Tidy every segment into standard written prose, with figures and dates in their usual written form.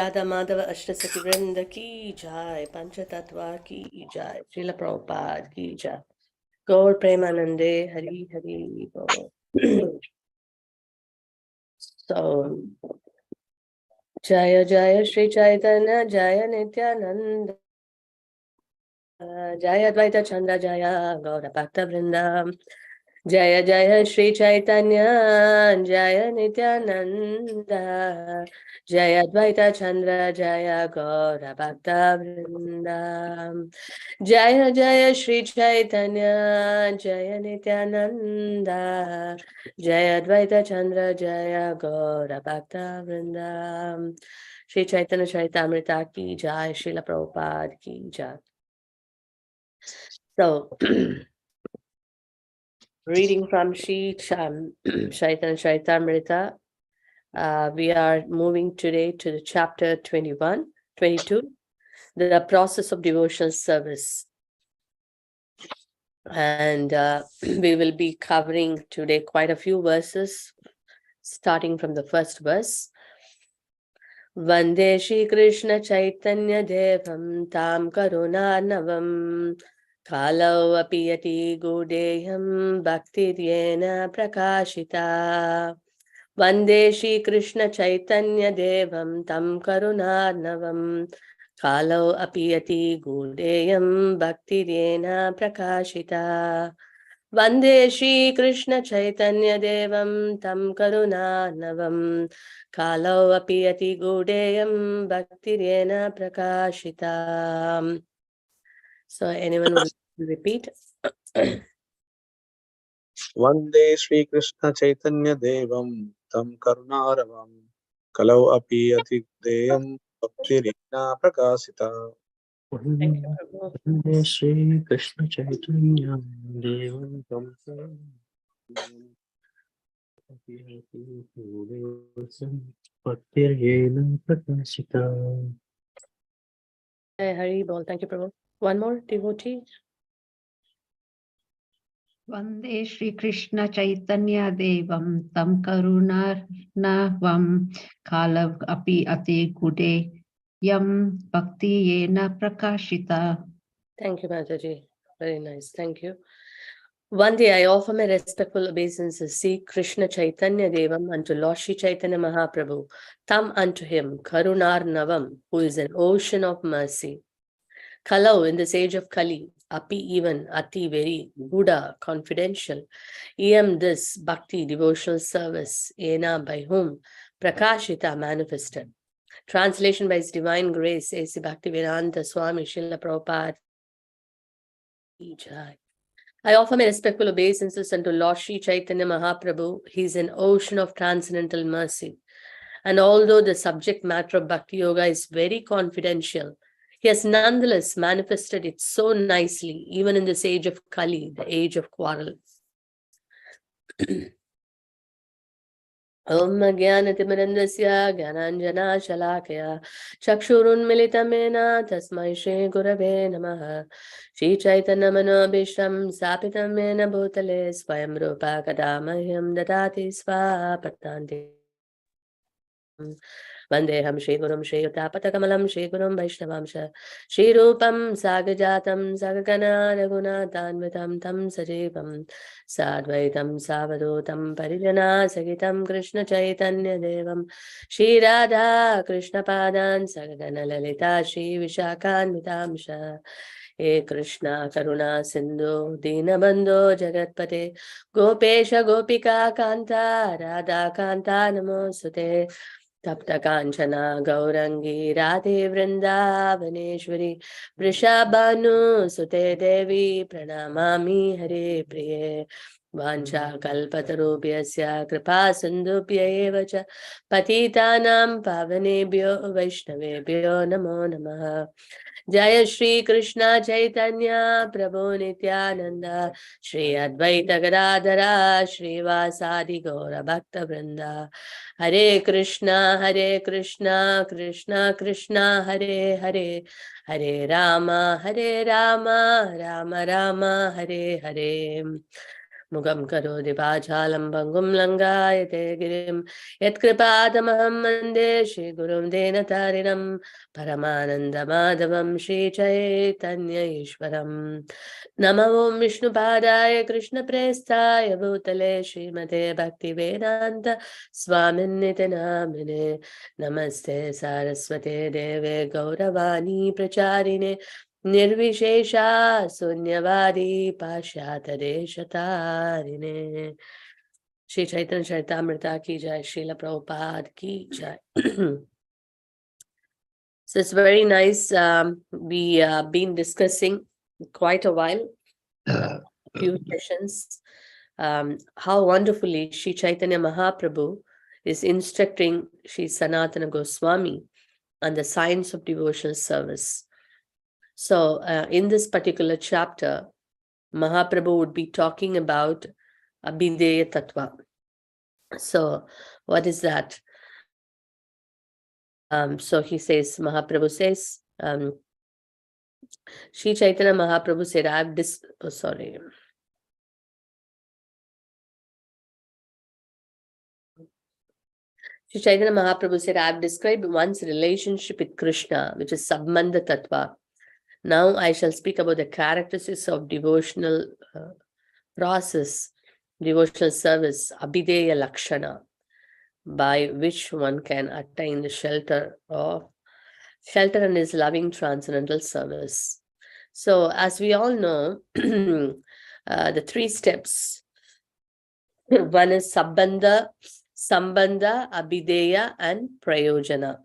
Radha Madhava Ashtasaki Vrinda ki jai, Panchatattva ki jai, Srila Prabhupada ki jai, Gaur Premanande, Hari Hari Gaur. So, Jaya Jaya Shri Chaitanya, Jaya Nityananda, Jaya Advaita Chandra, Jaya Gaura Bhakta Vrinda, Jaya Jaya Shri Chaitanya, Jaya Nityananda, Jaya Advaita Chandra, Jaya Gaura Bhakta Vrinda, Jaya Jaya Shri Chaitanya, Jaya Nityananda, Jaya Advaita Chandra, Jaya Gaura Bhakta Vrinda, Shri Chaitanya Charitamrita ki jai, Srila Prabhupada ki jai. So, reading from Shri Chaitanya Charitamrita, we are moving today to the chapter 22, the process of devotional service. And we will be covering today quite a few verses, starting from the first verse. Vande Shri Krishna Chaitanya Devam Tam Karunarnavam Kalau Apiyati Gudeyam Bhaktiryena Prakashita. Vande Shri Krishna Chaitanya Devam Tam Karunarnavam Kalau Apiyati Gudeyam Bhaktiryena Prakashita. Vande Shri Krishna Chaitanya Devam Tam Karunarnavam Kalau Apiyati Gudeyam Bhaktiryena Prakashita. So anyone would like to repeat? Vande Shri Krishna Chaitanya Devam Tam Karunaravam Kalau Api Atigdeyam Bhaktirina Prakasita. Thank you, Prabhu. Vande Shri Krishna Chaitanya Devam Tam Bhaktiryena Prakashita. Hey, Hari Bol. Thank you, Prabhu. One more devotee. Vande Shri Krishna Chaitanya Devam Tam Karunarnavam Kalav Api Ate Gude Yam Bhakti Yena Prakashita. Thank you, Mataji. Very nice. Thank you. One day I offer my respectful obeisances, see Krishna Chaitanya Devam unto Lord Shri Chaitanya Mahaprabhu, Tam unto him, Karunar Navam, who is an ocean of mercy. Kalau, in this age of Kali, Api even, Ati very, Buddha, confidential. Iam this, Bhakti, devotional service, Ena by whom, Prakashita, manifested. Translation by His Divine Grace, A.C. Bhaktivedanta Swami Srila Prabhupada. I offer my respectful obeisances unto Lord Shri Chaitanya Mahaprabhu. He is an ocean of transcendental mercy. And although the subject matter of Bhakti Yoga is very confidential, he has nonetheless manifested it so nicely, even in this age of Kali, the age of quarrels. Om Jnanatimirandasya Jnananjana Shalakaya Chakshurunmilitamena Tasmai Shri Gurave Namaha Shri Chaitanya Manobhisham Sapitam Mena Bhutale Swayam Rupa Kadamahyam Dadati Svapatanti Vandeham Shri Gurum Shri Utapatakamallam Shri Gurum Vaishnavamsha Shri Rupam Sagajatam Sagagana Raghunathanvitam Tam Sajivam Sadvaitam Savadutam Parijana Sagitam Krishna Chaitanya Devam Shri Radha Krishna Padan Sagagana Lalita Shri Vishakhanvitamsha He Krishna Karuna Sindhu Dinabandho Jagatpate Gopesha Gopika Kanta Radha Kanta Namosute Tapta Kanchana Gaurangi Radhe Vrindavaneshwari Vrishabhanu Sute Devi Pranamami Hare Priye Vancha Kalpatarubhyasya Kripa Sindhubhya eva cha Patitanam Pavanebhyo Vaishnavebhyo Namo Namaha Jaya Shri Krishna Chaitanya Prabhu Nityananda Shri Advaita Gadadhara Shri Vasadi Gaura Bhakta Vrinda Hare Krishna Krishna Krishna Hare Hare Hare Rama Rama Rama Hare Hare Mugam karodi vachalam bhangum langayate girim yatkripadamaham mande Shri Gurum Denatarinam Paramananda Madhavam Shri Chaitanya Ishwaram Namo Om Vishnu Padaya Krishna Prestaya Bhutale Srimate Bhakti Vedanta Swaminite Namine Namaste Saraswate Deve Gauravani Pracharine Nirvishesha Sunyavadi Pashatareshatarine. Shri Chaitanya Charitamrita ki jai, Srila Prabhupada ki jai. So it's very nice. We have been discussing quite a while, few sessions, how wonderfully Shri Chaitanya Mahaprabhu is instructing Shri Sanatana Goswami on the science of devotional service. So in this particular chapter, Mahaprabhu would be talking about Abhideya Tattva. So what is that? So he says, Mahaprabhu says, Shri Chaitanya Mahaprabhu said, Shri Chaitanya Mahaprabhu said, I have described one's relationship with Krishna, which is Sambandha Tattva. Now I shall speak about the characteristics of devotional process, devotional service, Abhideya Lakshana, by which one can attain the shelter and his loving transcendental service. So as we all know, the three steps, one is Sambandha, Abhideya, and Prayojana.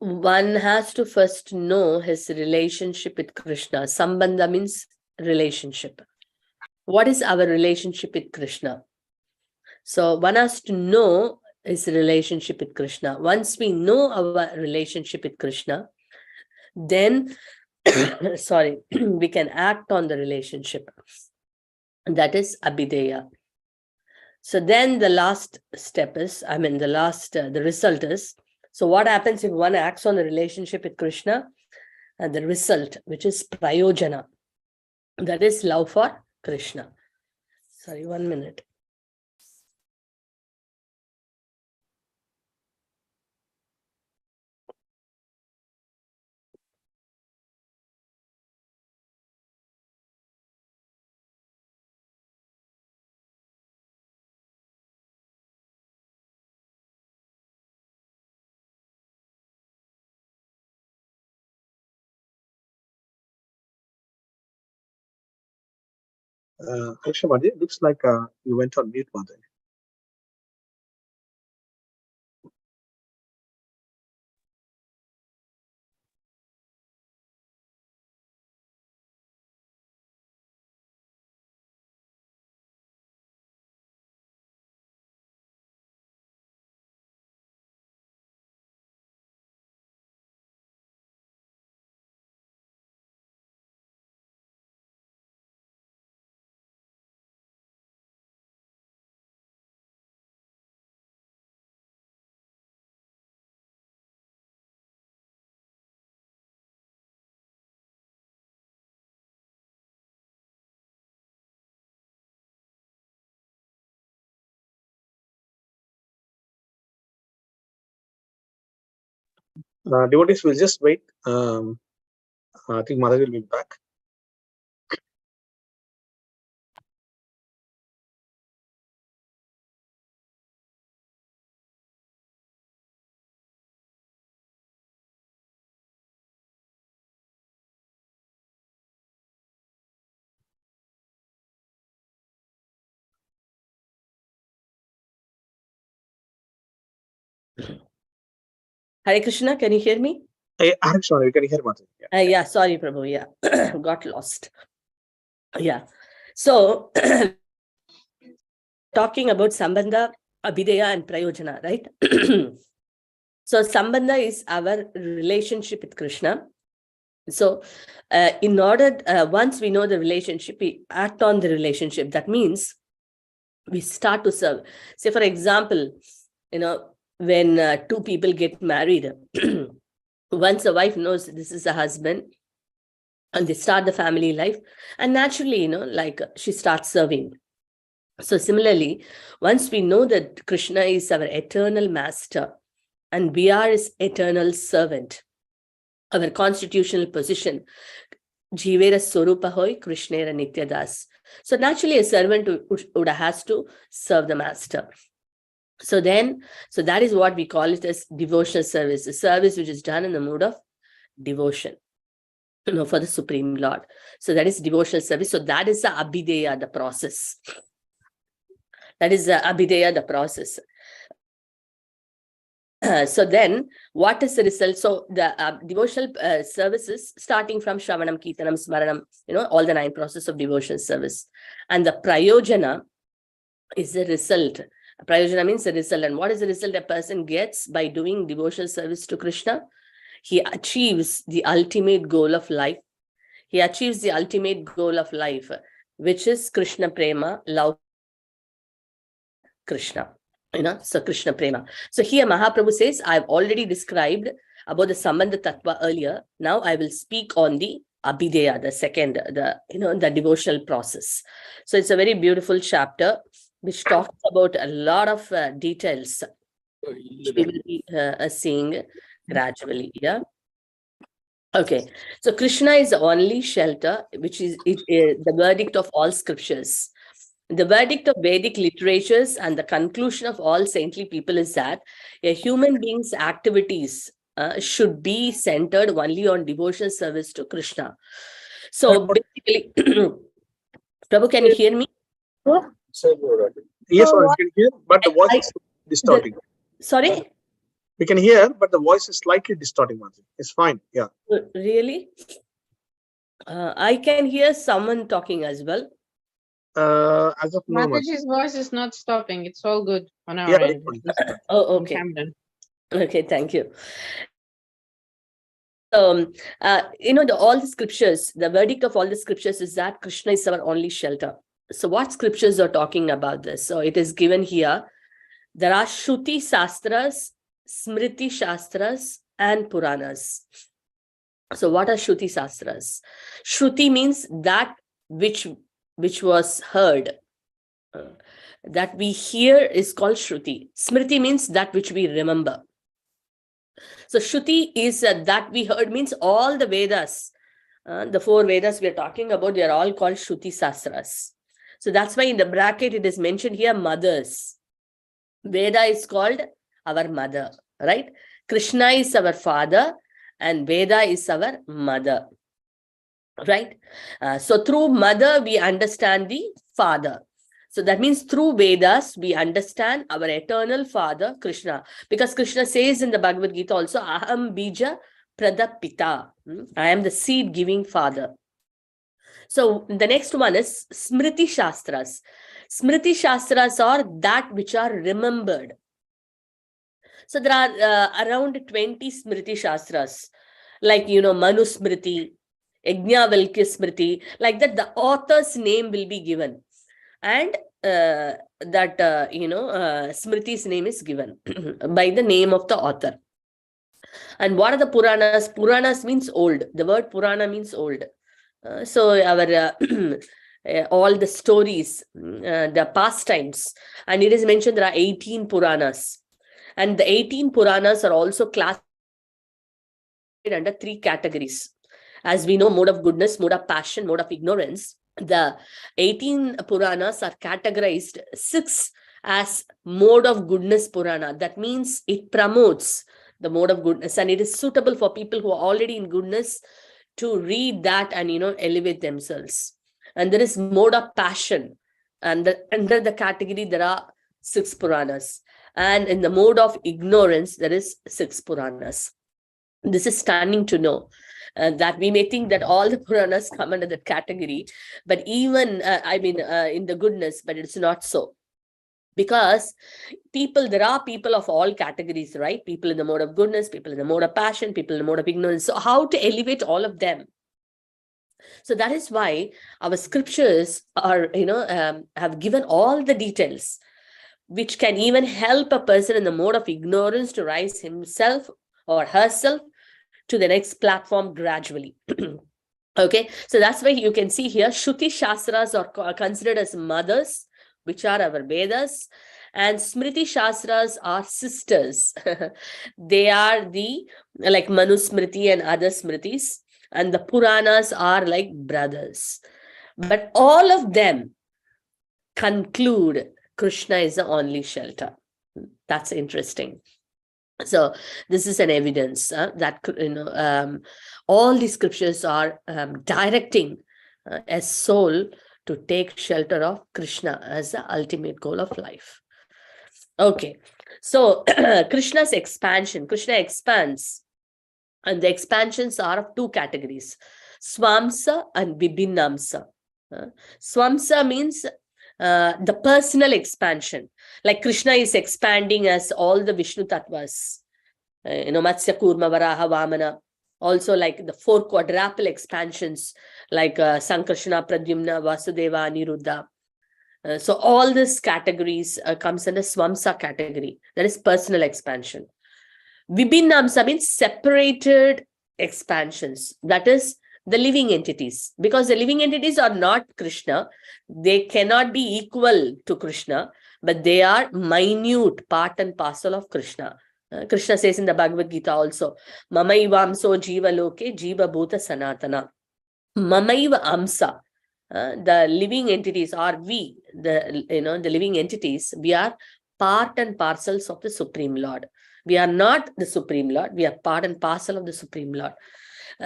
One has to first know his relationship with Krishna. Sambandha means relationship. What is our relationship with Krishna? So one has to know his relationship with Krishna. Once we know our relationship with Krishna, then we can act on the relationship. That is Abhideya. So then the last step is, the result is, so what happens if one acts on the relationship with Krishna? And the result, which is Prayojana, that is love for Krishna. Sorry, 1 minute. Krishna Madi, looks like you went on mute, Mother. Devotees will just wait. I think Mother will be back. Hare Krishna, can you hear me? Hey, Krishna, you can hear Mother. Yeah, sorry, Prabhu. Yeah, got lost. Yeah. So, talking about Sambandha, Abhideya, and Prayojana, right? So, Sambandha is our relationship with Krishna. So, in order, once we know the relationship, we act on the relationship. That means we start to serve. Say, for example, when two people get married, once a wife knows this is a husband, and they start the family life, and naturally, like she starts serving. So similarly, once we know that Krishna is our eternal master and we are his eternal servant, our constitutional position, Jivera Swarupa hoy, Krishnera Nityadas. So naturally, a servant would has to serve the master. So that is what we call it as devotional service, a service which is done in the mood of devotion, for the Supreme Lord. So that is devotional service. So that is the Abhideya, the process. That is the Abhideya, the process. So then, what is the result? So the devotional services, starting from Shravanam, Kirtanam, Smaranam, all the 9 processes of devotional service. And the Prayojana is the result. Prayojana means the result. And what is the result a person gets by doing devotional service to Krishna? He achieves the ultimate goal of life. He achieves the ultimate goal of life, which is Krishna Prema, love Krishna. So Krishna Prema. So here Mahaprabhu says, I've already described about the Sambandha Tattva earlier. Now I will speak on the Abhideya, the second, the devotional process. So it's a very beautiful chapter which talks about a lot of details which we will be seeing gradually. Yeah. Okay. So Krishna is the only shelter, which is the verdict of all scriptures. The verdict of Vedic literatures and the conclusion of all saintly people is that a human being's activities should be centered only on devotional service to Krishna. So basically, Prabhu, can you hear me? Yes, we can hear, but the voice is distorting. Sorry? We can hear, but the voice is slightly distorting. It's fine. Yeah. Really? I can hear someone talking as well. As of now, Mataji's voice is not stopping. It's all good on our yeah, end. Oh, okay. Okay, thank you. All the scriptures, the verdict of all the scriptures is that Krishna is our only shelter. So what scriptures are talking about this? So it is given here. There are Shruti Shastras, Smriti Shastras, and Puranas. So what are Shruti Shastras? Shruti means that which was heard. That we hear is called Shruti. Smriti means that which we remember. So Shruti is that we heard, means all the Vedas. The 4 Vedas we are talking about, they are all called Shruti Shastras. So that's why in the bracket it is mentioned here, mothers. Veda is called our mother, right? Krishna is our father and Veda is our mother, right? So through mother, we understand the father. So that means through Vedas, we understand our eternal father, Krishna. Because Krishna says in the Bhagavad Gita also, Aham Bija Pradapita. I am the seed-giving father. So the next one is Smriti Shastras. Smriti Shastras are that which are remembered. So there are around 20 Smriti Shastras, like, Manu Smriti, Yajnavalkya Smriti, like that the author's name will be given. And Smriti's name is given by the name of the author. And what are the Puranas? Puranas means old. The word Purana means old. So our all the stories, the pastimes, and it is mentioned there are 18 Puranas. And the 18 Puranas are also classified under 3 categories. As we know, mode of goodness, mode of passion, mode of ignorance. The 18 Puranas are categorized 6 as mode of goodness Purana. That means it promotes the mode of goodness and it is suitable for people who are already in goodness to read that and, elevate themselves. And there is mode of passion. And under the category, there are 6 Puranas. And in the mode of ignorance, there is 6 Puranas. This is stunning to know. That we may think that all the Puranas come under that category, but even, in the goodness, but it's not so. Because there are people of all categories, right? People in the mode of goodness, people in the mode of passion, people in the mode of ignorance. So how to elevate all of them? So that is why our scriptures are, have given all the details, which can even help a person in the mode of ignorance to rise himself or herself to the next platform gradually. Okay, so that's why you can see here Shruti Shastras are considered as mothers, which are our Vedas, and Smriti Shastras are sisters. They are the like Manusmriti and other Smritis, and the Puranas are like brothers. But all of them conclude Krishna is the only shelter. That's interesting. So this is an evidence that all the scriptures are directing a soul to take shelter of Krishna as the ultimate goal of life. Okay, so Krishna's expansion. Krishna expands, and the expansions are of two categories: Swamsa and Vibhinnamsa. Swamsa means the personal expansion, like Krishna is expanding as all the Vishnu Tattvas, Matsya, Kurma, Varaha, Vamana, also like the 4 quadruple expansions, like Sankarsana, Pradyumna, Vasudeva, Aniruddha. So all these categories comes under Swamsa category, that is personal expansion. Vibhinnamsa means separated expansions, that is the living entities, because the living entities are not Krishna. They cannot be equal to Krishna, but they are minute part and parcel of Krishna. Krishna says in the Bhagavad Gita also, Mamaivamso Jiva Loke Jiva Bhuta Sanatana. Mamaiva Amsa. The living entities are we, the living entities, we are part and parcels of the Supreme Lord. We are not the Supreme Lord, we are part and parcel of the Supreme Lord.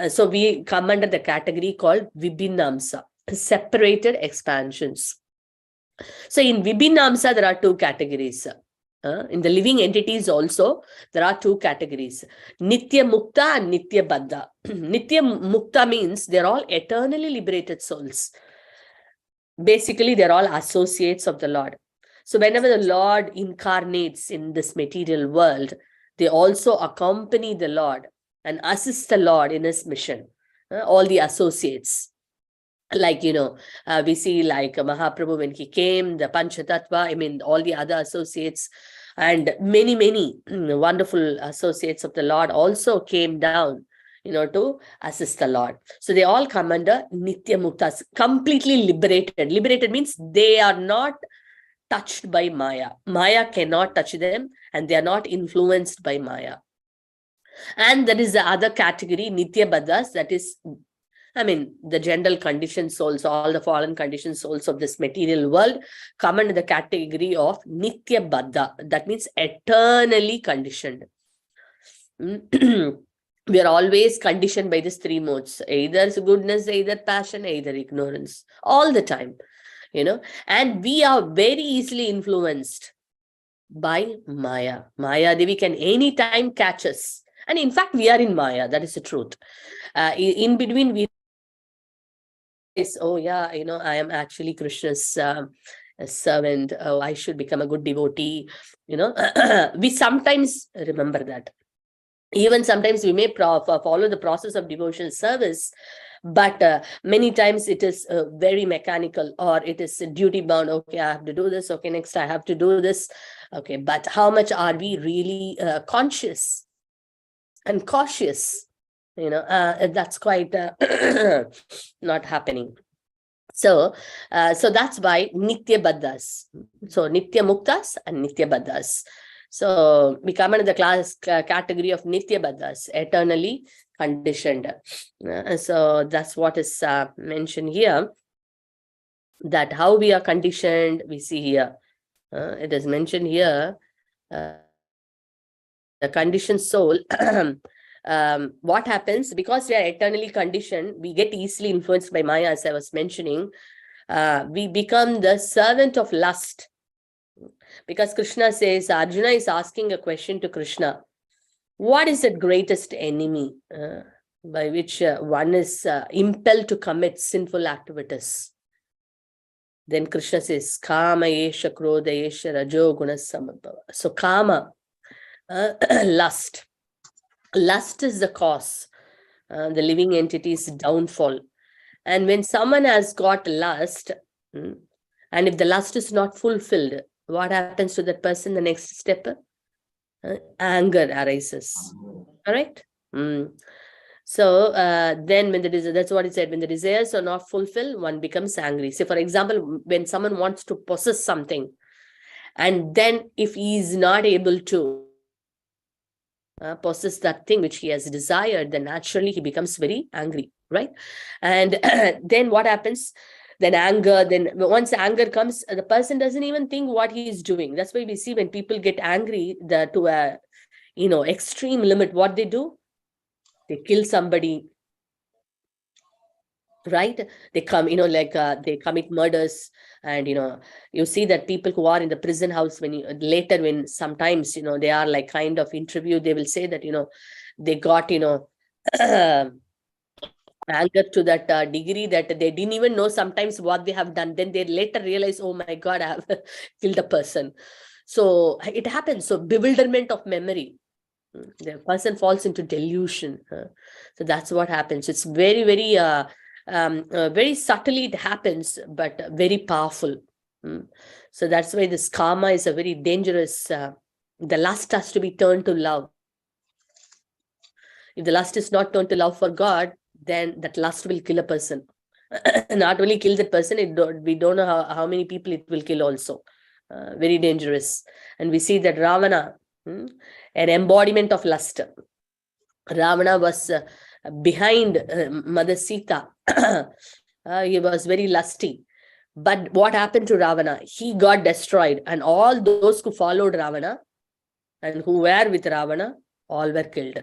So we come under the category called Vibhinnamsa, separated expansions. So in Vibhinnamsa, there are 2 categories. In the living entities also, there are 2 categories: Nitya Mukta and Nitya Baddha. Nitya Mukta means they're all eternally liberated souls. Basically, they're all associates of the Lord. So whenever the Lord incarnates in this material world, they also accompany the Lord and assist the Lord in his mission. All the associates. Like, we see like Mahaprabhu when he came, the Panchatattva, all the other associates and many, many wonderful associates of the Lord also came down, to assist the Lord. So they all come under Nitya Muktas, completely liberated. Liberated means they are not touched by Maya. Maya cannot touch them and they are not influenced by Maya. And there is the other category, Nitya Baddhas, that is, the general conditioned souls, all the fallen conditioned souls of this material world come under the category of Nitya Baddha. That means eternally conditioned. We are always conditioned by these 3 modes, either goodness, either passion, either ignorance, all the time, and we are very easily influenced by Maya. Maya Devi can anytime catch us. And in fact, we are in Maya. That is the truth. In between, we I am actually Krishna's servant. Oh, I should become a good devotee. We sometimes remember that. Even sometimes we may follow the process of devotional service, but many times it is very mechanical, or it is duty bound. Okay, I have to do this. Okay, next I have to do this. Okay, but how much are we really conscious and cautious? That's quite not happening. So that's why Nitya Baddhas. So Nitya Muktas and Nitya Baddhas. So we come under the category of Nitya Baddhas, eternally conditioned. So that's what is mentioned here. That how we are conditioned, we see here. It is mentioned here. The conditioned soul. What happens, because we are eternally conditioned, we get easily influenced by Maya, as I was mentioning. We become the servant of lust. Because Krishna says, Arjuna is asking a question to Krishna. What is the greatest enemy by which one is impelled to commit sinful activities? Then Krishna says, Kama Yesha Krodha Yesha Rajo Guna Samabhava. So Kama, lust. Lust is the cause, the living entity's downfall. And when someone has got lust, and if the lust is not fulfilled, what happens to that person? The next step, anger arises. All right. So then when that's what he said, when the desires are not fulfilled, one becomes angry. Say, for example, when someone wants to possess something, and then if he is not able to possess that thing which he has desired, then naturally he becomes very angry, right? And then what happens? Then anger, then once anger comes, the person doesn't even think what he is doing. That's why we see when people get angry to a extreme limit, what they do? They kill somebody, right? They come, they commit murders. And you see that people who are in the prison house, when sometimes they are like kind of interviewed, they will say that they got anger to that degree that they didn't even know sometimes what they have done. Then they later realize, oh my God, I have killed a person. So it happens. So bewilderment of memory, the person falls into delusion. So that's what happens. It's very, very very subtly it happens, but very powerful. So that's why this karma is a very dangerous. The lust has to be turned to love. If the lust is not turned to love for God, then that lust will kill a person. Not only kill that person, we don't know how many people it will kill also. Very dangerous. And we see that Ravana, an embodiment of lust. Ravana was behind Mother Sita. He was very lusty. But what happened to Ravana? He got destroyed. And all those who followed Ravana and who were with Ravana, all were killed.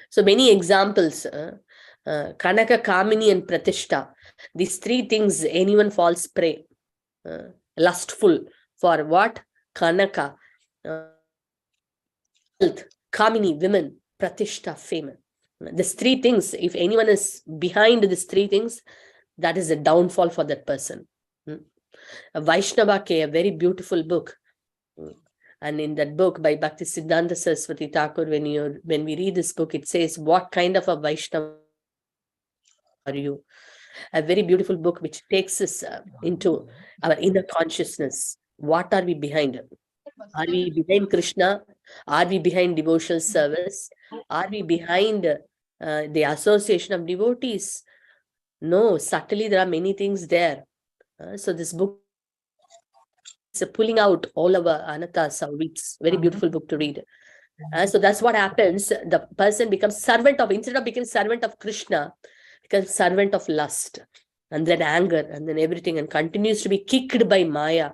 So many examples. Kanaka, Kamini and Pratishta. These three things, anyone falls prey. Lustful for what? Kanaka. Health. Kamini, women. Pratishta, fame. These three things, if anyone is behind these three things, that is a downfall for that person. Vaishnava Ke, a very beautiful book. And in that book by Bhakti Siddhanta Saraswati Thakur, when we read this book, it says, what kind of a Vaishnava are you? A very beautiful book which takes us into our inner consciousness. What are we behind? Are we behind Krishna? Are we behind devotional service? Are we behind the association of devotees? No, subtly there are many things there. So this book is pulling out all our anatas, our weeks. Very beautiful book to read. So that's what happens. The person becomes servant of, instead of becoming servant of Krishna, becomes servant of lust, and then anger, and then everything, and continues to be kicked by Maya.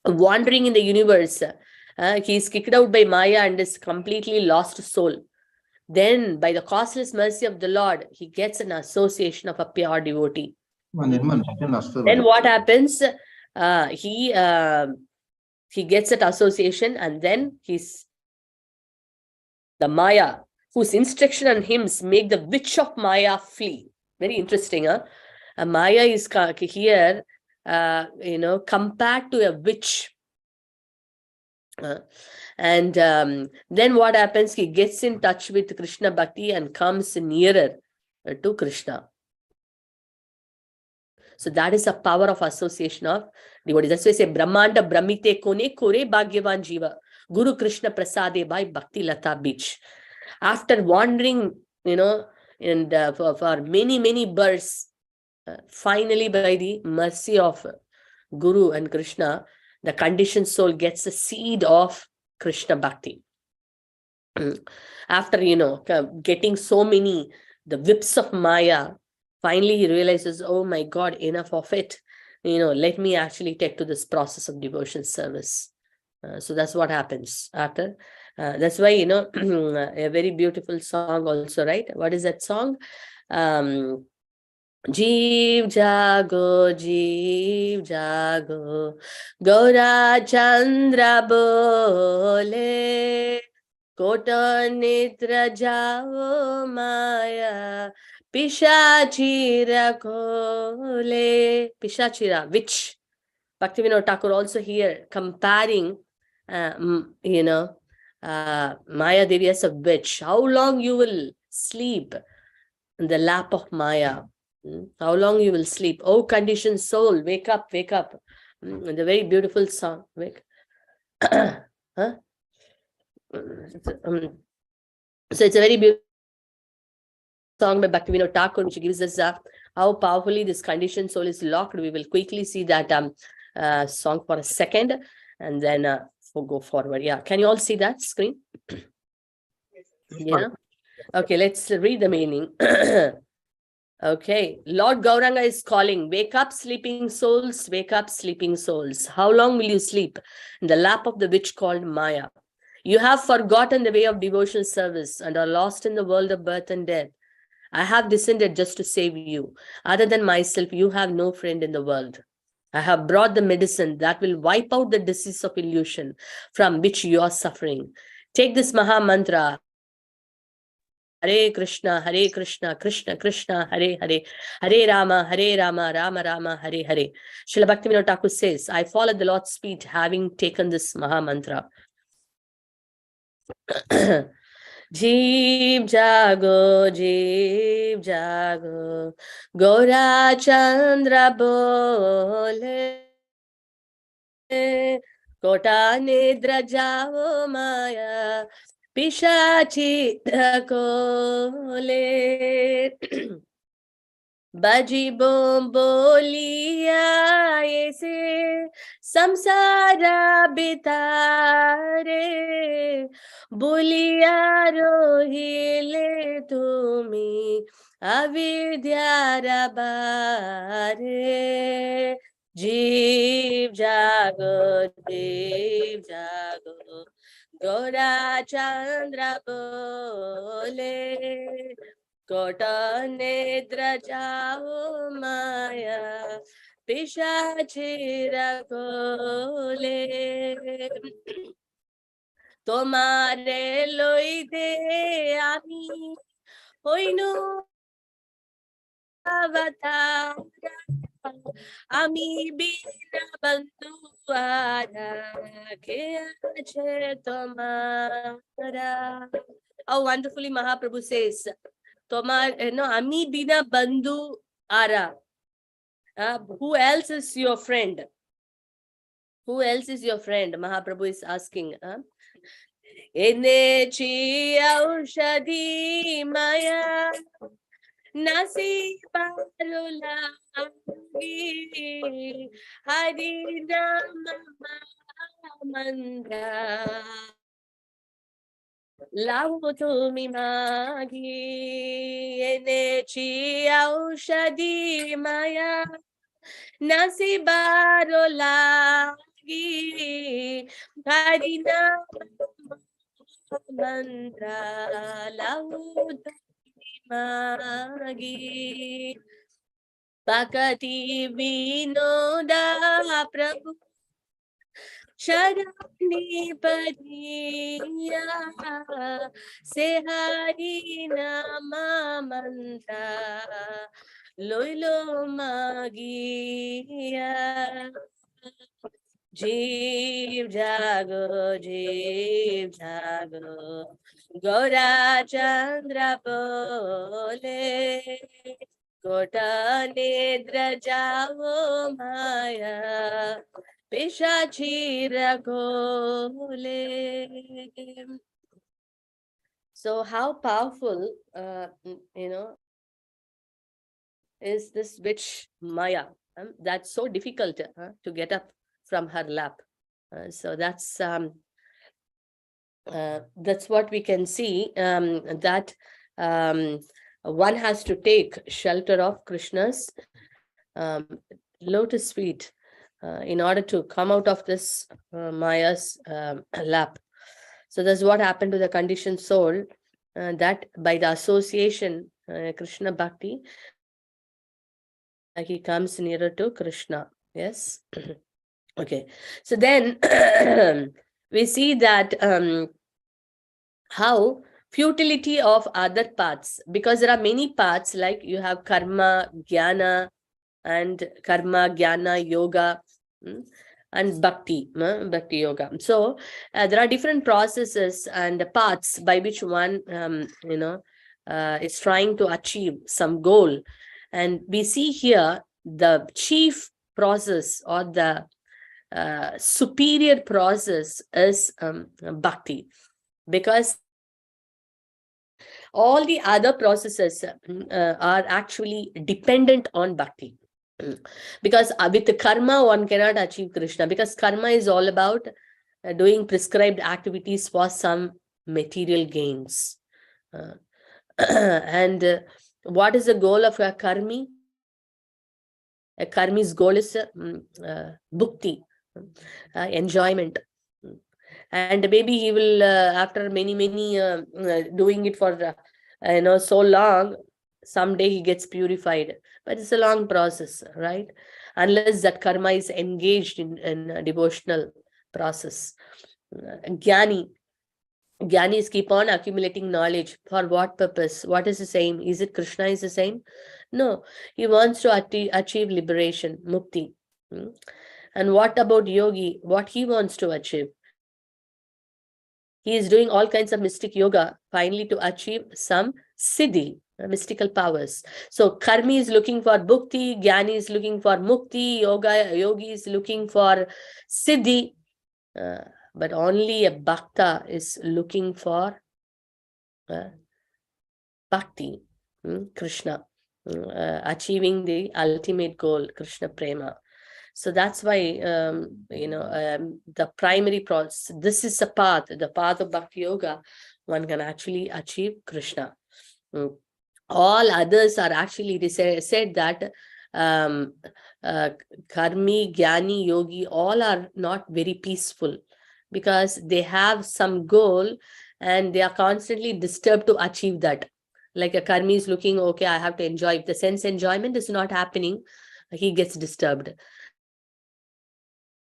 Wandering in the universe. He is kicked out by Maya and is completely lost soul. Then, by the causeless mercy of the Lord, he gets an association of a pure devotee. Then what happens? He gets that association, and then the Maya, whose instruction and hymns make the witch of Maya flee. Very interesting, huh? Maya is here, compared to a witch. And then what happens? He gets in touch with Krishna Bhakti and comes nearer to Krishna. So that is the power of association of devotees. That's why I say, Brahmanda Brahmite Kone Kore Bhagyavan Jiva Guru Krishna Prasade by Bhakti Lata Beach. After wandering, and for many, many births, finally by the mercy of Guru and Krishna, the conditioned soul gets the seed of Krishna Bhakti. After, getting so many, the whips of Maya, finally he realizes, oh my God, enough of it. Let me actually take to this process of devotion service. So that's what happens after. That's why, a very beautiful song also, right? What is that song? Jeev jago, Gaura Chandra bole, Kota Nitra jao Maya, Pishachira kole. Pishachira, which Bhaktivinoda Thakur also here comparing, Maya Devi as a witch. How long you will sleep in the lap of Maya? How long you will sleep? Oh, conditioned soul, wake up, wake up. The very beautiful song. Wake. Huh? So it's a very beautiful song by Bhaktivinoda Thakur, which gives us how powerfully this conditioned soul is locked. We will quickly see that song for a second, and then we'll go forward. Yeah, can you all see that screen? Yeah. Okay, let's read the meaning. Okay, Lord Gauranga is calling. Wake up, sleeping souls. Wake up, sleeping souls. How long will you sleep in the lap of the witch called Maya? You have forgotten the way of devotional service and are lost in the world of birth and death. I have descended just to save you. Other than myself, you have no friend in the world. I have brought the medicine that will wipe out the disease of illusion from which you are suffering. Take this Maha Mantra. Hare Krishna, Krishna Krishna, Hare Hare, Hare Rama, Rama Rama, Hare Hare. Srila Bhaktivinoda Thakur says, I fall at the Lord's feet having taken this Maha Mantra. Jeev jago, Gaura Chandra bole, Kota nidra jao maya, Pishachi dhakole. Baji bom bolia aise samsara bitare bolia rohile tumi avidyara bare jeev jago Gaura Chandra bole Kota nedra jao maya pishachi rakole tomare loide ami hoinu avatar ami bina bandhu ara ke ache tomara. How wonderfully Mahaprabhu says, Ami bina bandhu ara. Who else is your friend? Who else is your friend? Mahaprabhu is asking. Ene chi aushadhi maya nasi parula hari nama mandra. Lahu tumi magi ene chi aushadhi maya nasibaro lagi harina mantra lahu tumi magi Bhakati vinoda prabhu Sharani Padiya Se Hari Nama Mantra Loilo Magiya Jeev Jago Gaura Chandra Bole Kota Nedra Jao Maya Pishachi rakole. So how powerful, is this witch Maya? That's so difficult to get up from her lap. So that's what we can see, that one has to take shelter of Krishna's lotus feet in order to come out of this Maya's lap. So that's what happened to the conditioned soul, that by the association Krishna Bhakti, he comes nearer to Krishna. Yes. Okay. So then we see that how futility of other paths, because there are many paths, like you have karma, jnana, and karma, jnana, yoga, and bhakti yoga. So there are different processes and paths by which one is trying to achieve some goal. And we see here the chief process, or the superior process, is bhakti, because all the other processes are actually dependent on bhakti. Because with the karma, one cannot achieve Krishna, because karma is all about doing prescribed activities for some material gains. And what is the goal of a karmi? A karmi's goal is bhukti, enjoyment. And maybe he will, after many doing it for so long, someday he gets purified. But it's a long process, right? Unless that karma is engaged in a devotional process. Gyanis keep on accumulating knowledge. For what purpose? What is his aim? Is it Krishna is his aim? No, he wants to achieve liberation, mukti. And what about yogi? What he wants to achieve? He is doing all kinds of mystic yoga, finally to achieve some siddhi, mystical powers. So karmi is looking for bhukti, jnani is looking for mukti, yogi is looking for siddhi. But only a bhakta is looking for bhakti, Krishna, achieving the ultimate goal, Krishna prema. So that's why, the primary process, this is the path of Bhakti Yoga, one can actually achieve Krishna. All others are actually, said that karmi, jnani, yogi, all are not very peaceful, because they have some goal and they are constantly disturbed to achieve that. Like a karmi is looking, okay, I have to enjoy. If the sense enjoyment is not happening, he gets disturbed.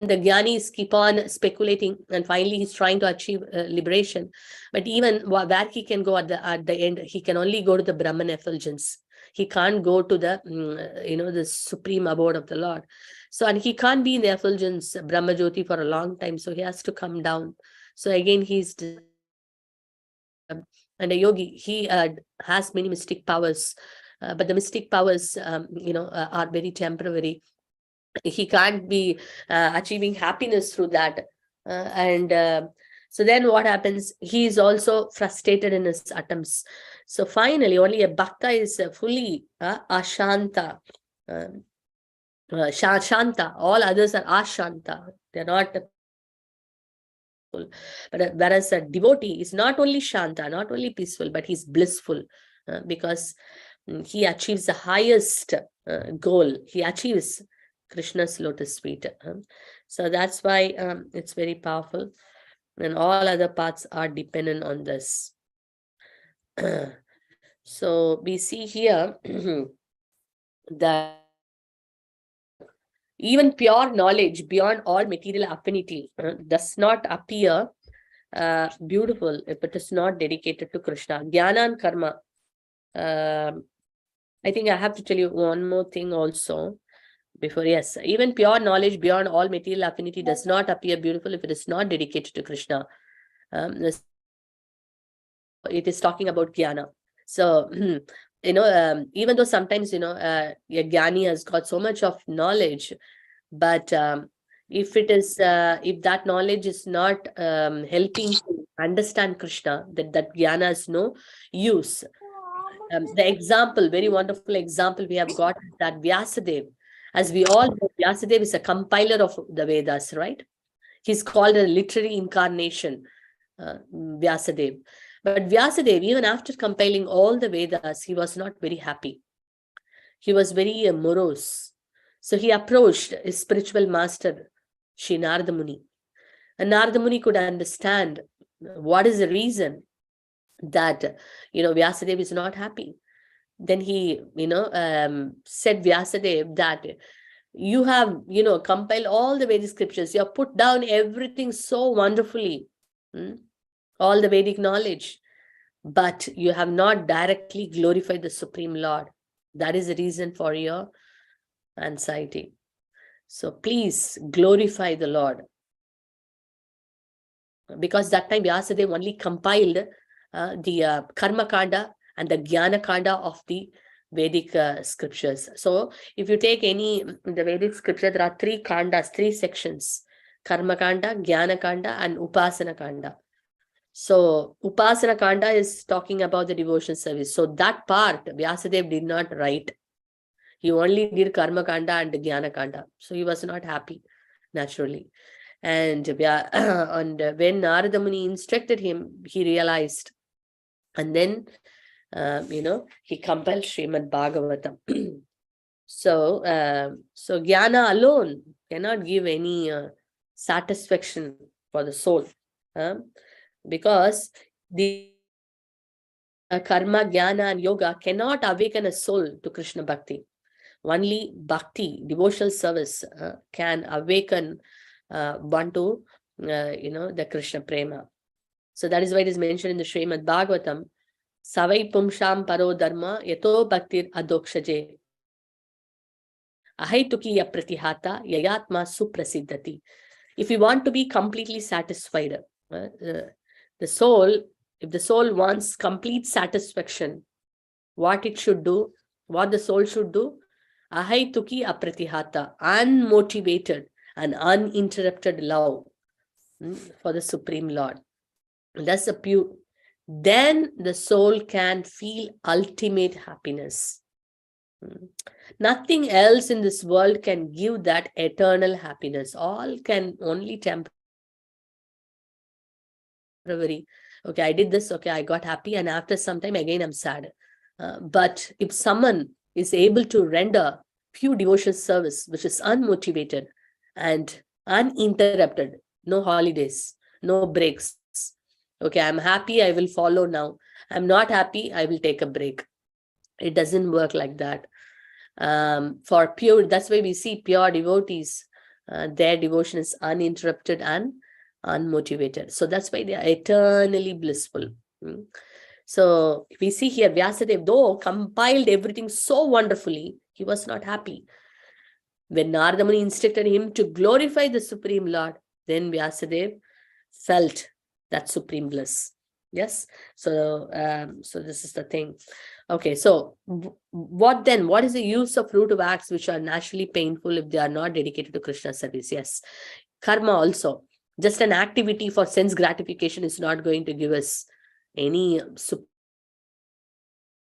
The jnanis keep on speculating, and finally he's trying to achieve liberation. But even where he can go at the end, he can only go to the Brahman effulgence. He can't go to the the supreme abode of the Lord. So, and he can't be in the effulgence Brahma Jyoti for a long time, so he has to come down. So again, he's and a yogi, he has many mystic powers, but the mystic powers are very temporary. He can't be achieving happiness through that. So then what happens? He is also frustrated in his attempts. So finally, only a bhakta is fully ashanta. Shanta. All others are ashanta. They're not. But whereas a devotee is not only shanta, not only peaceful, but he's blissful, because he achieves the highest goal. He achieves Krishna's lotus feet. So that's why it's very powerful, and all other paths are dependent on this. So we see here that even pure knowledge beyond all material affinity does not appear beautiful if it is not dedicated to Krishna. Jnana and karma. I think I have to tell you one more thing also. Before, yes, even pure knowledge beyond all material affinity does not appear beautiful if it is not dedicated to Krishna. It is talking about jnana. So, even though sometimes, a jnani has got so much of knowledge, but if that knowledge is not helping to understand Krishna, that jnana has no use. The example, very wonderful example we have got, is that Vyasadeva. As we all know, Vyasadeva is a compiler of the Vedas, right? He's called a literary incarnation, Vyasadeva. But Vyasadeva, even after compiling all the Vedas, he was not very happy. He was very morose. So he approached his spiritual master, Shri Narada Muni. And Narada Muni could understand what is the reason that, Vyasadeva is not happy. Then he, said Vyasadeva that you have, compiled all the Vedic scriptures. You have put down everything so wonderfully, all the Vedic knowledge, but you have not directly glorified the Supreme Lord. That is the reason for your anxiety. So please glorify the Lord. Because that time Vyasadeva only compiled the Karma Kanda and the Jnana Kanda of the Vedic scriptures. So if you take the Vedic scripture, there are 3 kandas, 3 sections: Karma Kanda, Jnana Kanda, and Upasana Kanda. So Upasana Kanda is talking about the devotion service. So that part Vyasadeva did not write. He only did Karma Kanda and Jnana Kanda. So he was not happy, naturally. And, and when Narada Muni instructed him, he realized. And then, he compelled Srimad Bhagavatam. So Jnana alone cannot give any satisfaction for the soul. Because the Karma, Jnana and Yoga cannot awaken a soul to Krishna Bhakti. Only Bhakti, devotional service, can awaken one to, the Krishna Prema. So that is why it is mentioned in the Srimad Bhagavatam, Savai Pumsham Paro Dharma Yato Bhaktir Adokshaje Ahaituki Yapratihata Yayatma Suprasiddhati. If you want to be completely satisfied, the soul, if the soul wants complete satisfaction, what it should do, what the soul should do, Ahaituki Apratihata, unmotivated and uninterrupted love for the Supreme Lord. That's a pure. Then the soul can feel ultimate happiness. Nothing else in this world can give that eternal happiness. All can only temporary. Okay, I did this. Okay, I got happy. And after some time, again, I'm sad. But if someone is able to render pure devotional service, which is unmotivated and uninterrupted, no holidays, no breaks. Okay, I'm happy, I will follow now. I'm not happy, I will take a break. It doesn't work like that. For pure, that's why we see pure devotees, their devotion is uninterrupted and unmotivated. So that's why they are eternally blissful. So we see here Vyasadeva, though compiled everything so wonderfully, he was not happy. When Narada Muni instructed him to glorify the Supreme Lord, then Vyasadeva felt that supreme bliss. Yes. So this is the thing. Okay. So what then? What is the use of fruitive acts which are naturally painful if they are not dedicated to Krishna service? Yes. Karma also. Just an activity for sense gratification is not going to give us any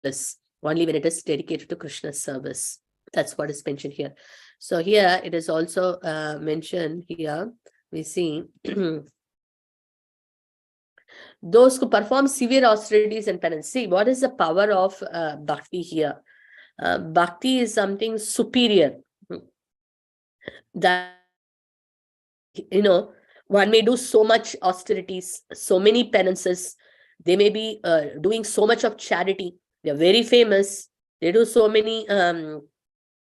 bliss. Only when it is dedicated to Krishna service. That's what is mentioned here. So here it is also mentioned here. We see those who perform severe austerities and penance. See, what is the power of bhakti here? Bhakti is something superior. That, one may do so much austerities, so many penances. They may be doing so much of charity. They are very famous. They do so many,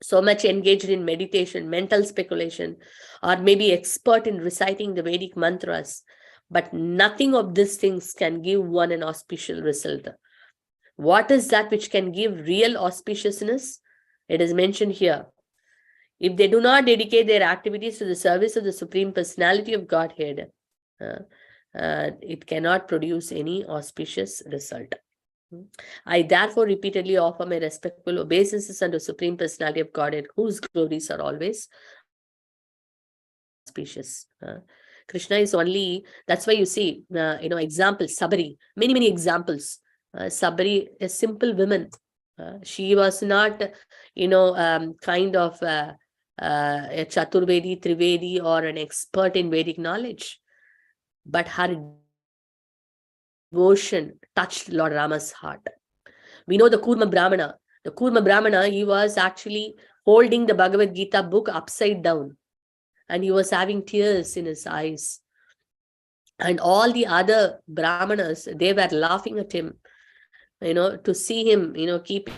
so much engaged in meditation, mental speculation, or maybe expert in reciting the Vedic mantras. But nothing of these things can give one an auspicious result. What is that which can give real auspiciousness? It is mentioned here. If they do not dedicate their activities to the service of the Supreme Personality of Godhead, it cannot produce any auspicious result. I therefore repeatedly offer my respectful obeisances unto Supreme Personality of Godhead, whose glories are always auspicious. Krishna is only, that's why you see, examples, Sabari, many examples. Sabari, a simple woman. She was not, kind of a Chaturvedi, Trivedi, or an expert in Vedic knowledge. But her devotion touched Lord Rama's heart. We know the Kurma Brahmana. The Kurma Brahmana, he was actually holding the Bhagavad Gita book upside down. And he was having tears in his eyes. And all the other Brahmanas, they were laughing at him, to see him, keep a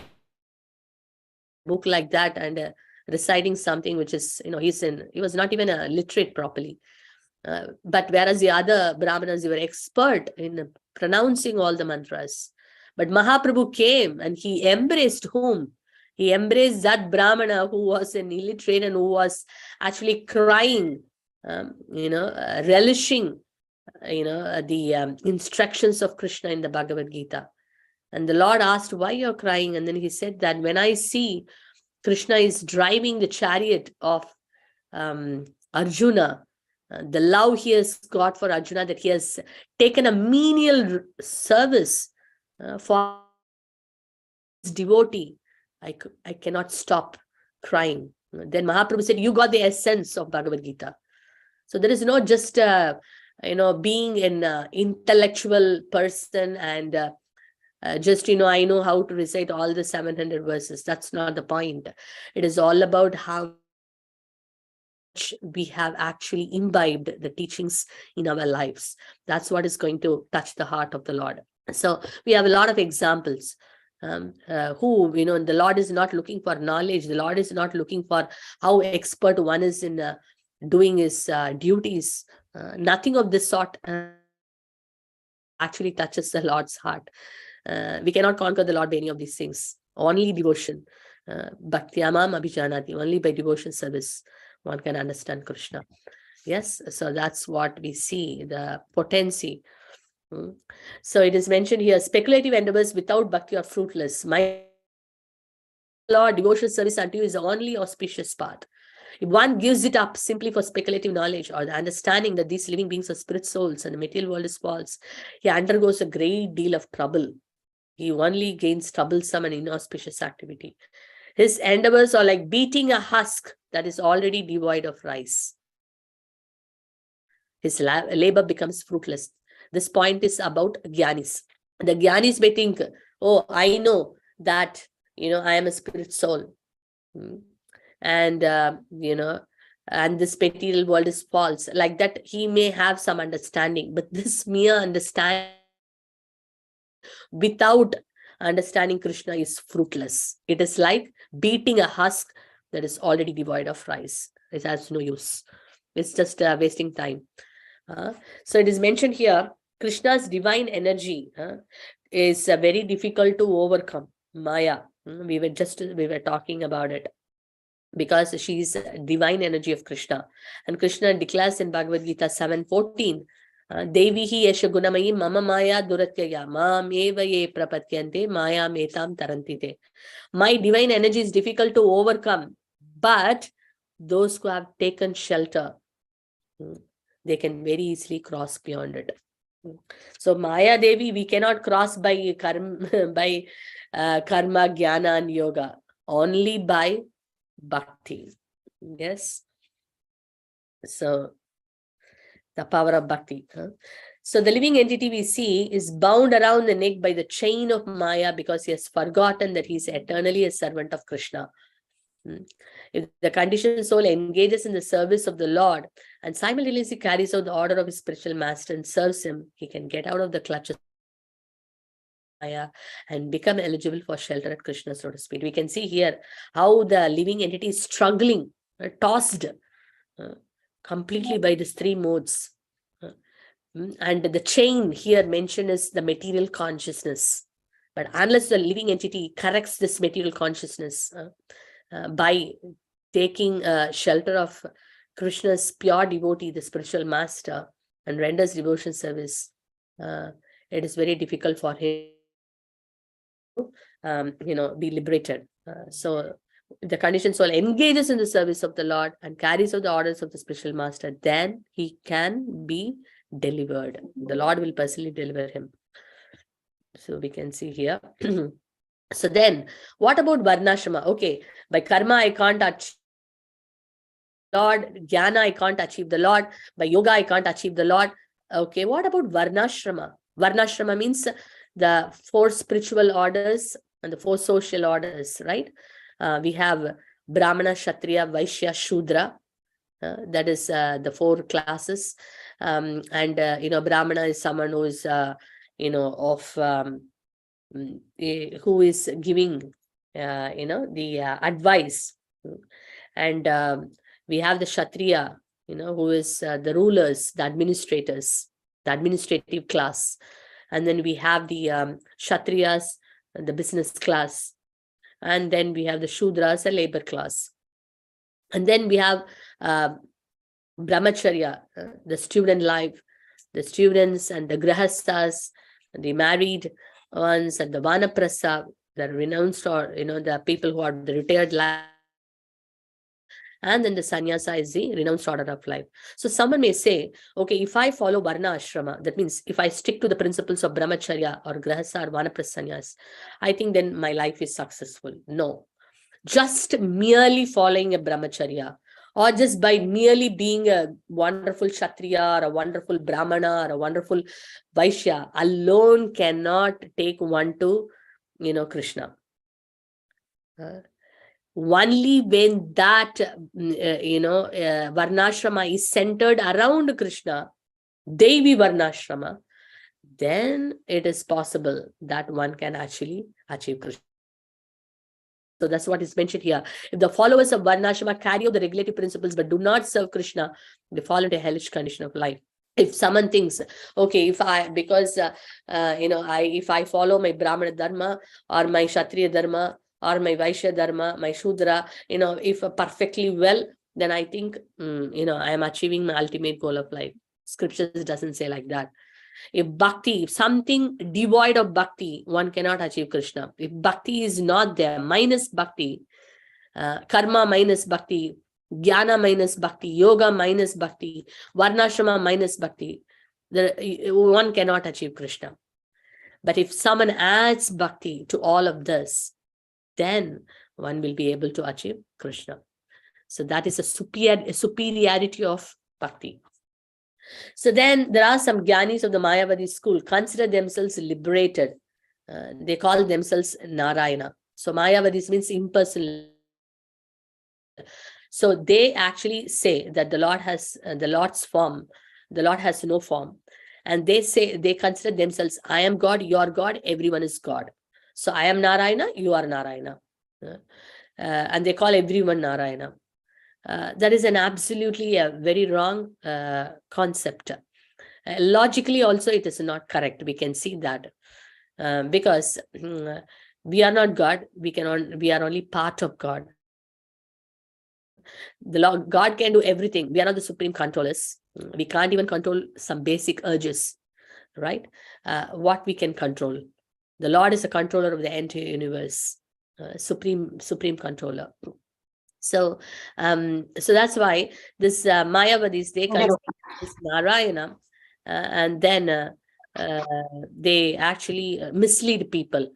book like that and reciting something which is, he was not even literate properly. But whereas the other Brahmanas, they were expert in pronouncing all the mantras. But Mahaprabhu came and he embraced whom? He embraced that Brahmana who was an illiterate and who was actually crying, relishing, the instructions of Krishna in the Bhagavad Gita. And the Lord asked, why you're crying? And then he said that when I see Krishna is driving the chariot of Arjuna, The love he has got for Arjuna, that he has taken a menial service for his devotee. I cannot stop crying. Then Mahaprabhu said, you got the essence of Bhagavad Gita. So there is no just, being an intellectual person and just, I know how to recite all the 700 verses. That's not the point. It is all about how we have actually imbibed the teachings in our lives. That's what is going to touch the heart of the Lord. So we have a lot of examples who, the Lord is not looking for knowledge. The Lord is not looking for how expert one is in doing his duties. Nothing of this sort actually touches the Lord's heart. We cannot conquer the Lord by any of these things. Only devotion. Bhaktyamam abhijanati. Only by devotion service one can understand Krishna. Yes, so that's what we see, the potency. So it is mentioned here, speculative endeavors without bhakti are fruitless. My Lord, devotional service unto you is the only auspicious path. If one gives it up simply for speculative knowledge or the understanding that these living beings are spirit souls and the material world is false, he undergoes a great deal of trouble. He only gains troublesome and inauspicious activity. His endeavors are like beating a husk that is already devoid of rice. His labor becomes fruitless. This point is about Gyanis. The Gyanis may think, oh, I know that, I am a spirit soul. And, and this material world is false. Like that, he may have some understanding, but this mere understanding without understanding Krishna is fruitless. It is like beating a husk that is already devoid of rice. It has no use. It's just wasting time. So it is mentioned here, Krishna's divine energy is very difficult to overcome. Maya. We were talking about it. Because she is divine energy of Krishna. And Krishna declares in Bhagavad Gita 7:14, Devihi yesha gunamayi mama maya duratyaya mam eva ye prapatyante maya metam tarantite. My divine energy is difficult to overcome, but those who have taken shelter, they can very easily cross beyond it. So Maya Devi, we cannot cross by karma, jnana and yoga, only by bhakti. Yes. So the power of bhakti. So the living entity we see is bound around the neck by the chain of Maya because he has forgotten that he is eternally a servant of Krishna. If the conditioned soul engages in the service of the Lord and simultaneously carries out the order of his spiritual master and serves him, he can get out of the clutches of Maya and become eligible for shelter at Krishna, so to speak. We can see here how the living entity is struggling, tossed completely by these three modes. And the chain here mentioned is the material consciousness. But unless the living entity corrects this material consciousness by taking shelter of Krishna's pure devotee, the spiritual master, and renders devotion service, it is very difficult for him to be liberated. So if the conditioned soul engages in the service of the Lord and carries out the orders of the spiritual master, then he can be delivered. The Lord will personally deliver him. So we can see here. So then, what about Varnashrama? Okay, by karma I can't achieve the Lord, jnana I can't achieve the Lord, by yoga I can't achieve the Lord. Okay, what about Varnashrama? Varnashrama means the 4 spiritual orders and the 4 social orders, right? We have Brahmana, Kshatriya, Vaishya, Shudra. That is the 4 classes. Brahmana is someone who is, who is giving, the advice. And we have the Kshatriya, who is the rulers, the administrators, the administrative class. And then we have the Kshatriyas, the business class. And then we have the Shudras, a labor class. And then we have Brahmacharya, the student life, the students and the Grahasthas, the married ones, and the Vanaprastha, the renounced, or the people who are the retired life. And then the sannyasa is the renounced order of life. So someone may say, okay, if I follow varna ashrama, that means if I stick to the principles of brahmacharya or grahasa or vanaprastha sannyas, I think then my life is successful. No. Just merely following a brahmacharya, or just by merely being a wonderful kshatriya or a wonderful brahmana or a wonderful vaishya alone cannot take one to, Krishna. Only when that, varnashrama is centered around Krishna, Devi varnashrama, then it is possible that one can actually achieve Krishna. So that's what is mentioned here. If the followers of varnashrama carry out the regulative principles but do not serve Krishna, they fall into a hellish condition of life. If someone thinks, okay, if I follow my Brahmana dharma or my Kshatriya dharma or my Vaishya dharma, my Shudra, if perfectly well, then I think, I am achieving my ultimate goal of life. Scriptures doesn't say like that. If something devoid of bhakti, one cannot achieve Krishna. If bhakti is not there, minus bhakti, karma minus bhakti, jnana minus bhakti, yoga minus bhakti, varnashrama minus bhakti, one cannot achieve Krishna. But if someone adds bhakti to all of this, then one will be able to achieve Krishna. So that is a superiority of bhakti. So then there are some Gyanis of the Mayavadi school consider themselves liberated. They call themselves Narayana. So Mayavadis means impersonal. So they actually say that the Lord has the Lord's form. The Lord has no form. And they consider themselves, I am God, you are God, everyone is God. So I am Narayana, you are Narayana. And they call everyone Narayana. That is an absolutely very wrong concept. Logically also it is not correct. We can see that because we are not God. We are only part of God. God can do everything. We are not the supreme controllers. We can't even control some basic urges, right? What we can control. The Lord is the controller of the entire universe, supreme controller. So that's why this Mayavadis, they consider this Narayana, and then they actually mislead people.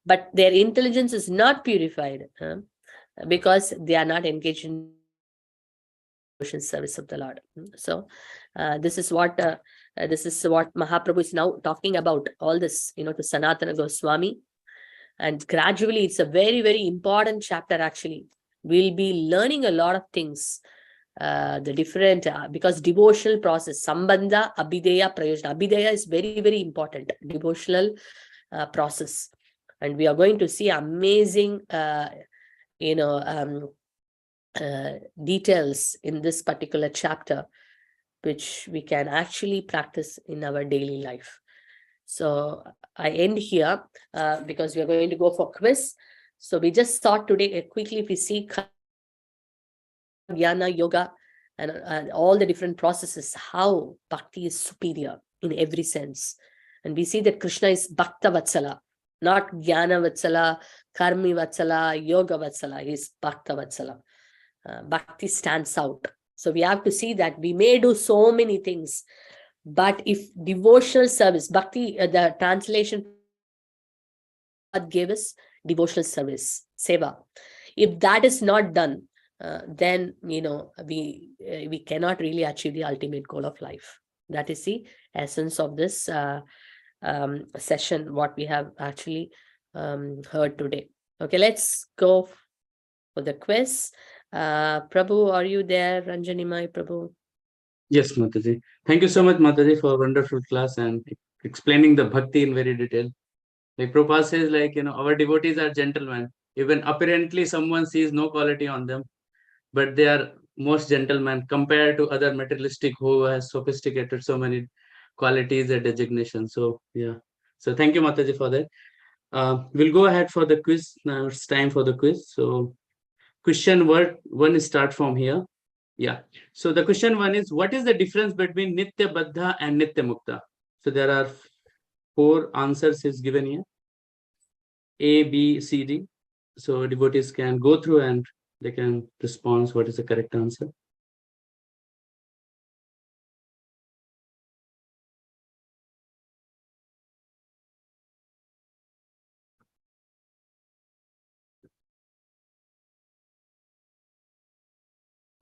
But their intelligence is not purified because they are not engaged in service of the Lord. So this is what Mahaprabhu is now talking about, all this, to Sanatana Goswami. And gradually, it's a very, very important chapter actually. We'll be learning a lot of things, the different, because devotional process, Sambandha, Abhideya, Prayojana. Abhideya is very, very important, devotional process. And we are going to see amazing, details in this particular chapter, which we can actually practice in our daily life. So I end here because we are going to go for quiz. So we just thought today, quickly, if we see Jnana, yoga, and all the different processes, how bhakti is superior in every sense. And we see that Krishna is Bhakta Vatsala, not Jnana Vatsala, Karmi Vatsala, Yoga Vatsala. He is Bhakta Vatsala. Bhakti stands out. So we have to see that we may do so many things, but if devotional service, bhakti, the translation God gave us, devotional service, seva. If that is not done, then we cannot really achieve the ultimate goal of life. That is the essence of this session, what we have actually heard today. Okay, let's go for the quiz. Prabhu, are you there? Ranjanimai Prabhu. Yes, Mataji. Thank you so much, Mataji, for a wonderful class and explaining the bhakti in very detail. Like Prabhupada says, our devotees are gentlemen. Even apparently someone sees no quality on them, but they are most gentlemen compared to other materialistic who has sophisticated so many qualities and designations. So yeah. So thank you, Mataji, for that. We'll go ahead for the quiz. Now it's time for the quiz. So question one is start from here. Yeah. So the question one is, what is the difference between Nitya Baddha and Nitya Mukta? So there are 4 answers is given here. A, B, C, D. So devotees can go through and they can respond what is the correct answer.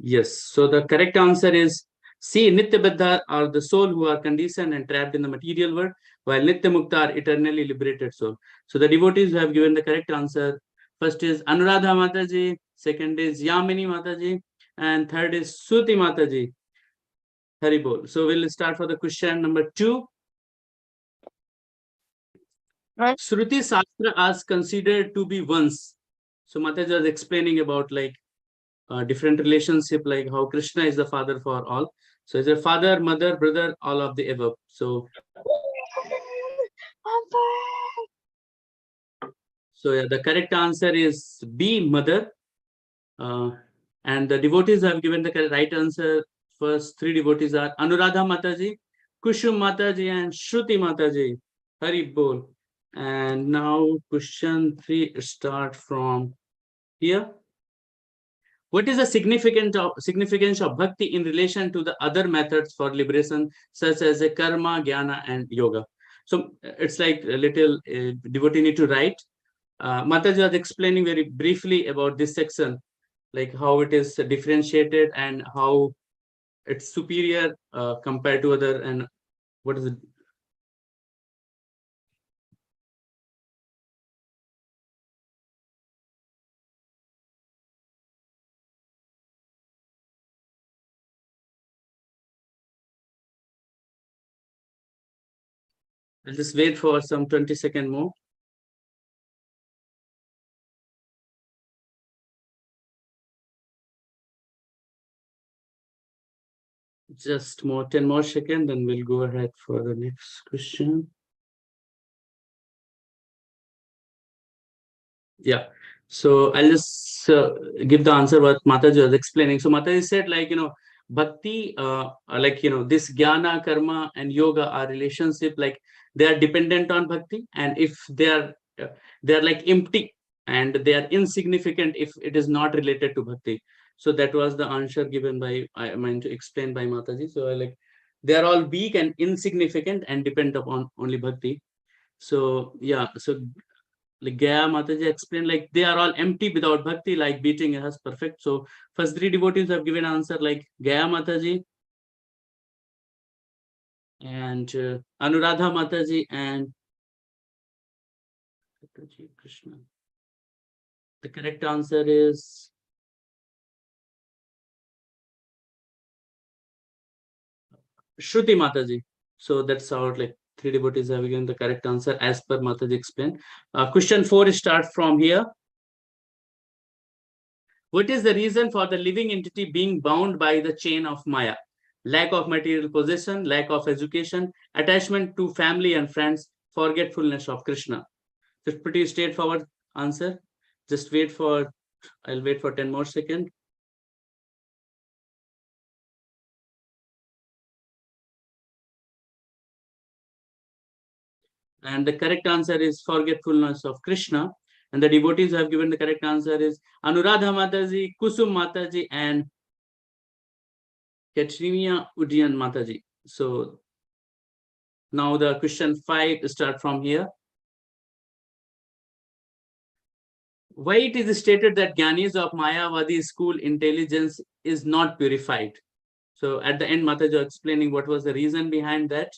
Yes, so the correct answer is C. Nitya Baddha are the soul who are conditioned and trapped in the material world, while Nitya Mukta are eternally liberated soul. So the devotees who have given the correct answer, first is Anuradha Mataji, second is Yamini Mataji, and third is Suti Mataji. Hari Bol. So we'll start for the question number 2. Right. Shruti Shastra is considered to be ones. So Mataji was explaining about like different relationship, like how Krishna is the father for all. So is a father, mother, brother, all of the above. So yeah, the correct answer is B, mother. And the devotees have given the right answer. First 3 devotees are Anuradha Mataji, Kushum Mataji, and Shruti Mataji. Hari Bol. And now question 3 start from here. What is the significance of bhakti in relation to the other methods for liberation, such as a karma, jnana, and yoga? So it's like a little devotee need to write. Mataji was explaining very briefly about this section, like how it is differentiated and how it's superior compared to other, and what is it? I'll just wait for some 20-second more. Just 10 more seconds, then we'll go ahead for the next question. Yeah, so I'll just give the answer what Mataji was explaining. So Mataji said, like, bhakti, like, this jnana, karma, and yoga are relationship, like they are dependent on bhakti, and if they are like empty and they are insignificant if it is not related to bhakti. So that was the answer given by, I meant to explain by Mataji. So like they are all weak and insignificant and depend upon only bhakti. So yeah, so like Gaya Mataji explained, like they are all empty without bhakti, like beating has perfect. So first 3 devotees have given answer like Gaya Mataji and Anuradha Mataji and Krishna. The correct answer is Shruti Mataji. So that's how like 3 devotees have given the correct answer as per Mataji explained. Question 4 starts from here. What is the reason for the living entity being bound by the chain of Maya? Lack of material possession, lack of education, attachment to family and friends, forgetfulness of Krishna. It's pretty straightforward answer. Just wait for, I'll wait for 10 more seconds. And the correct answer is forgetfulness of Krishna. And the devotees who have given the correct answer is Anuradha Mataji, Kusum Mataji, and Katrina Udian Mataji. So now the question 5 start from here. Why it is stated that Gyanis of Mayavadi school intelligence is not purified? So at the end, Mataji explaining what was the reason behind that.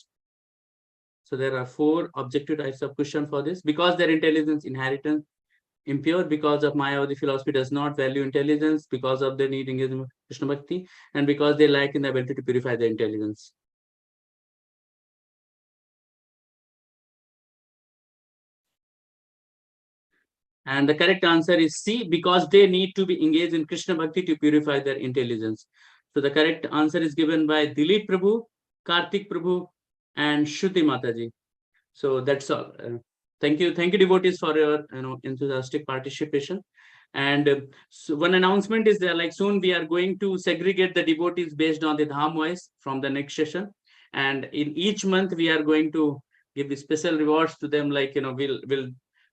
So there are 4 objective types of question for this. Because their intelligence inheritance impure, because of Mayavadi philosophy does not value intelligence, because of their need engagement with Krishna Bhakti, and because they lack in the ability to purify their intelligence. And the correct answer is C, because they need to be engaged in Krishna Bhakti to purify their intelligence. So the correct answer is given by Dilip Prabhu, Karthik Prabhu, and Shruti Mataji. So that's all. Thank you, devotees, for your enthusiastic participation. And so one announcement is there, like soon we are going to segregate the devotees based on the dham wise from the next session. And in each month we are going to give the special rewards to them, like we'll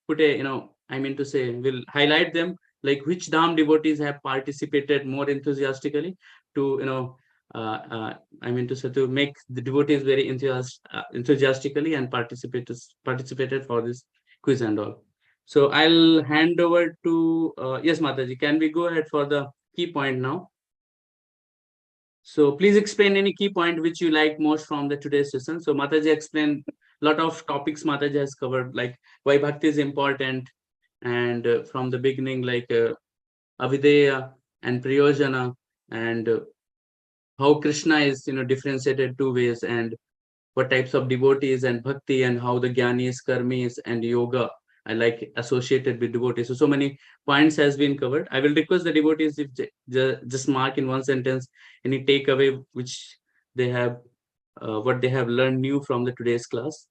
put a, I mean to say, we'll highlight them like which Dham devotees have participated more enthusiastically to, I mean to say, to make the devotees very enthusiastically and participated for this quiz and all. So I'll hand over to, yes, Mataji, can we go ahead for the key point now? So please explain any key point which you like most from the today's session. So Mataji explained a lot of topics Mataji has covered, like why bhakti is important, and from the beginning, like avideya and priyojana, and how Krishna is differentiated two ways, and what types of devotees and bhakti, and how the jnanis, karmis, and yoga are like associated with devotees. So many points has been covered. I will request the devotees if just mark in one sentence any takeaway which they have, what they have learned new from the today's class.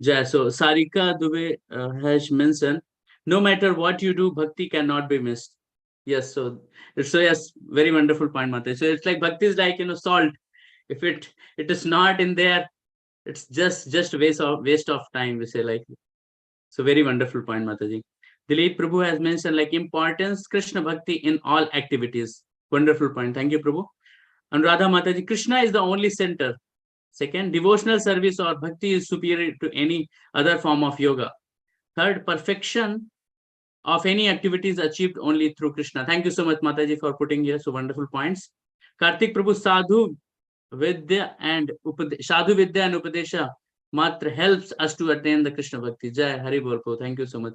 Yeah, so Sarika Dubey has mentioned, no matter what you do, bhakti cannot be missed. Yes, so yes, very wonderful point, Mata. So it's like bhakti is like salt. If it is not in there, it's just waste of time, we say, like. So very wonderful point, Mataji. Dilip Prabhu has mentioned like importance Krishna bhakti in all activities. Wonderful point. Thank you, Prabhu. Anuradha Mataji, Krishna is the only center. Second, devotional service or bhakti is superior to any other form of yoga. Third, perfection of any activity is achieved only through Krishna. Thank you so much, Mataji, for putting here so wonderful points. Karthik Prabhu, Sadhu Vidya and Upadesha Matra helps us to attain the Krishna Bhakti. Jai Hari Bol. Thank you so much.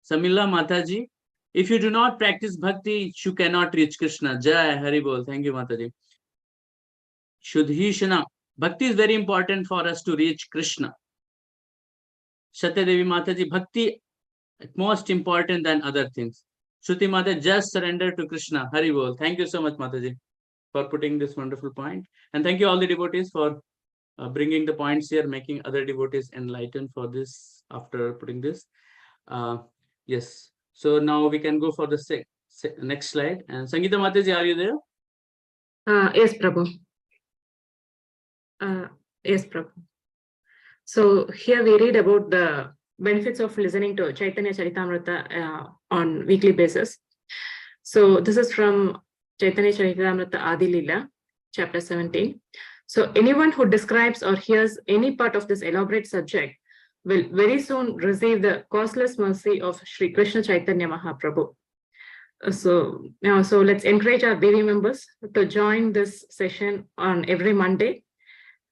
Samila Mataji, if you do not practice Bhakti, you cannot reach Krishna. Jai Hari Bol. Thank you, Mataji. Shudhishana, Bhakti is very important for us to reach Krishna. Satya Devi Mataji, Bhakti most important than other things. Shruti Mata, just surrender to Krishna. Hari Bol. Thank you so much, Mataji, for putting this wonderful point. And thank you all the devotees for bringing the points here, making other devotees enlightened for this after putting this. Yes. So now we can go for the next slide. And Sangeeta Mataji, are you there? Yes, Prabhu. Yes, Prabhu. So here we read about the benefits of listening to Chaitanya Charitamrita on weekly basis. So this is from Chaitanya Charitamrita Adi Lila, chapter 17. So anyone who describes or hears any part of this elaborate subject will very soon receive the causeless mercy of Sri Krishna Chaitanya Mahaprabhu. So let's encourage our Devi members to join this session on every Monday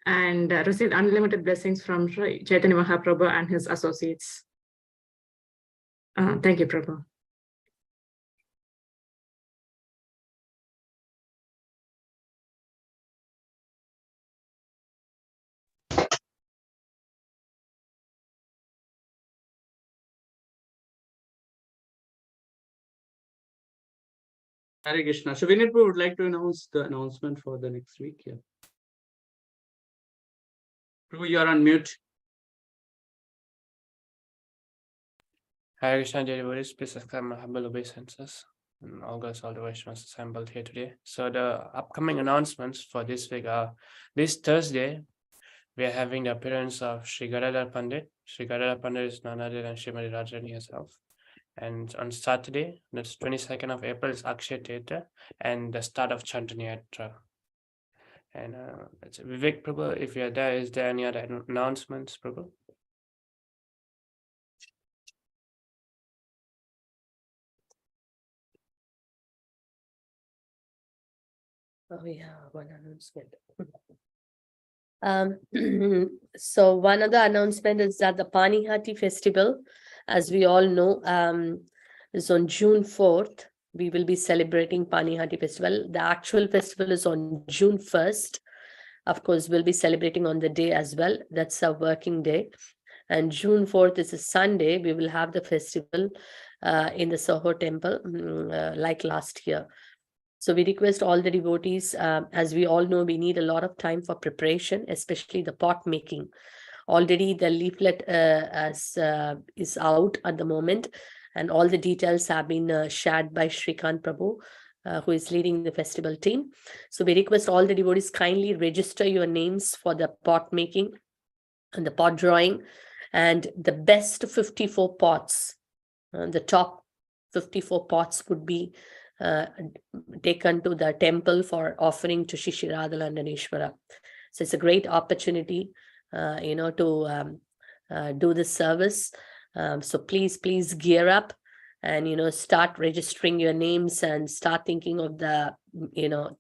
and receive unlimited blessings from Chaitanya Mahaprabhu and his associates. Thank you, Prabhu. Hare Krishna. So Vinay Prabhu would like to announce the announcement for the next week. Yeah. Prabhu, you are on mute. Hare Krishna, dear devotees, please accept my humble obeisances and all God's all the Vaishnavas assembled here today. So the upcoming announcements for this week are: this Thursday, we are having the appearance of Sri Gadadhar Pandit. Sri Gadadhar Pandit is none other than Srimati Rajani herself. And on Saturday, that's 22nd of April, is Akshay Theatre and the start of Chantanyatra. And Vivek Prabhu, if you're there, is there any other announcements, Prabhu? Oh yeah, one announcement. So one other announcement is that the Panihati festival, as we all know, is on June 4th. We will be celebrating Panihati festival. The actual festival is on June 1st. Of course, we'll be celebrating on the day as well. That's a working day. And June 4th is a Sunday. We will have the festival in the Soho temple like last year. So we request all the devotees, as we all know, we need a lot of time for preparation, especially the pot making. Already the leaflet is out at the moment, and all the details have been shared by Shrikant Prabhu, who is leading the festival team. So we request all the devotees kindly register your names for the pot making and the pot drawing. and the best 54 pots, the top 54 pots would be taken to the temple for offering to Shri Radhalandaneshwara. So it's a great opportunity, to do this service. So please gear up and, start registering your names and start thinking of the,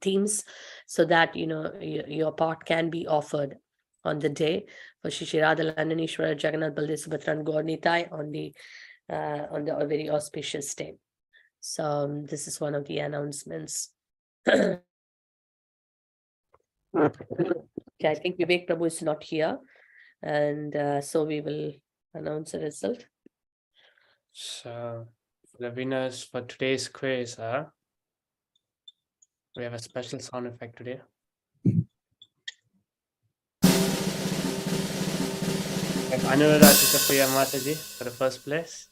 themes so that, your pot can be offered on the day for Shri Radhalandaneshwara, Jagannath Baldev Subhadra and Gaur Nitai on the very auspicious day. So this is one of the announcements. Okay, I think Vivek Prabhu is not here, and so we will announce the result. So the winners for today's quiz are, we have a special sound effect today. We have Anuradha Chittapriya Mataji for the first place,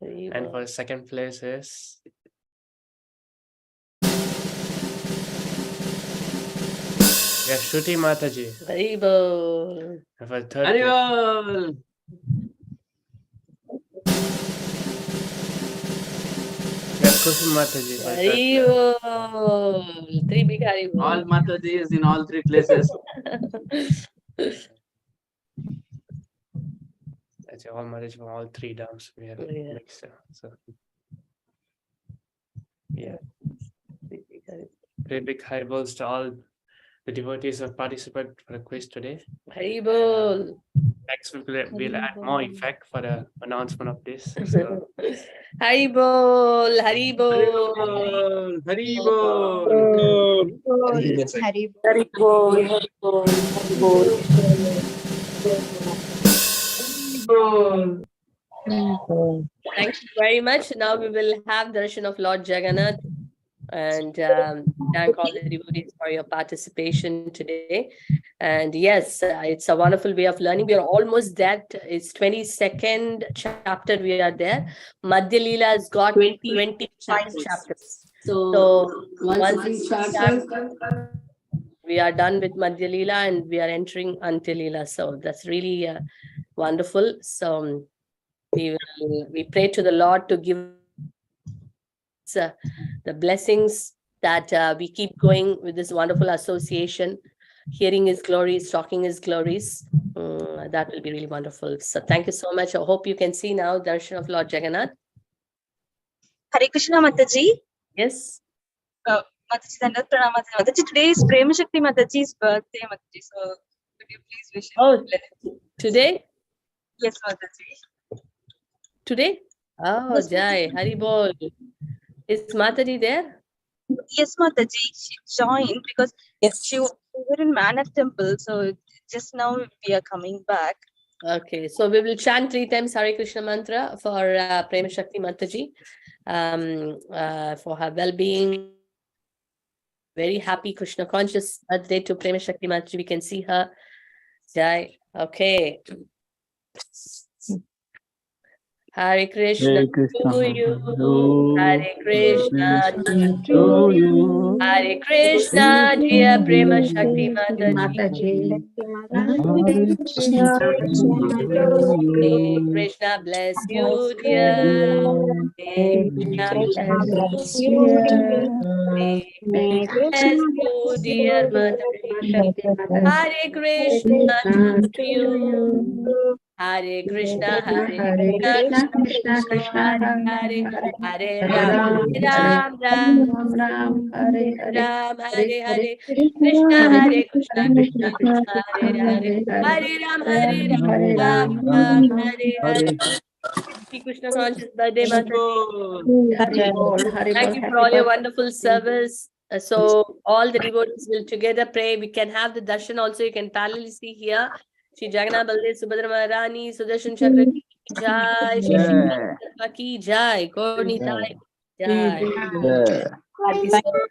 and for the second place is we have Shruti Mataji, Haribol. and for the third place, Haribol! we have Kusum Mataji for the third place. Haribol. 3 big Haribol. All Matajis in all 3 places. That's all Mataji from all 3 dams we have Yeah. mixed. So yeah, 3 big Haribol. very big Haribols to all the devotees who participated for the quiz today. Haribol. Next we'll add more effect for the announcement of this. So Haribol. Haribol. Haribol! Thank you very much. Now we will have darshan of Lord Jagannath, and thank all the devotees for your participation today. And yes, it's a wonderful way of learning. We are almost there. It's 22nd chapter we are there. Madhya Leela has got 25 chapters. So once we start, we are done with Madhya Leela and we are entering Antya Leela. So that's really wonderful. So we pray to the Lord to give the blessings that we keep going with this wonderful association, hearing his glories, talking his glories. That will be really wonderful. So thank you so much. I hope you can see now darshan of Lord Jagannath. Hare Krishna Mataji. Yes. Mataji, Dandavat Pranam Mataji. Today is Prema Shakti Mataji's birthday, Mataji. So could you please wish him? Oh, today? Yes, Mataji. Today? Oh, Jai, Haribol. Is Mataji there? Yes, Mataji. She joined because we were in Manak Temple. So just now we are coming back. Okay, so we will chant 3 times Hare Krishna mantra for Prema Shakti Mataji, for her well-being. Very happy Krishna conscious birthday to Prema Shakti Mataji. We can see her. Jai. Okay. Hare Krishna to you. Hare Krishna to you. Hare Krishna, dear Prema Shakti Mataji. May Krishna bless you, dear. May Krishna bless you, dear. May bless you, dear Mataji. Hare Krishna to you. Hare Krishna, Hare Krishna, Krishna Hare Hare, Hare Ram, Ram Ram, Ram Hare Hare, Krishna Hare Krishna, Krishna Krishna Hare Hare, Hare Ram, Ram Ram Hare Hare. Shri Krishna conscious birthday, Mataji. Thank you for all your wonderful service. So all the devotees will together pray. We can have the darshan also. You can parallelly see here. Shri Jagannath Baldev Subhadra Maharani, Sudarshan Chakra ki jai, Shri Shri ki jai, Gaur Nitai jai.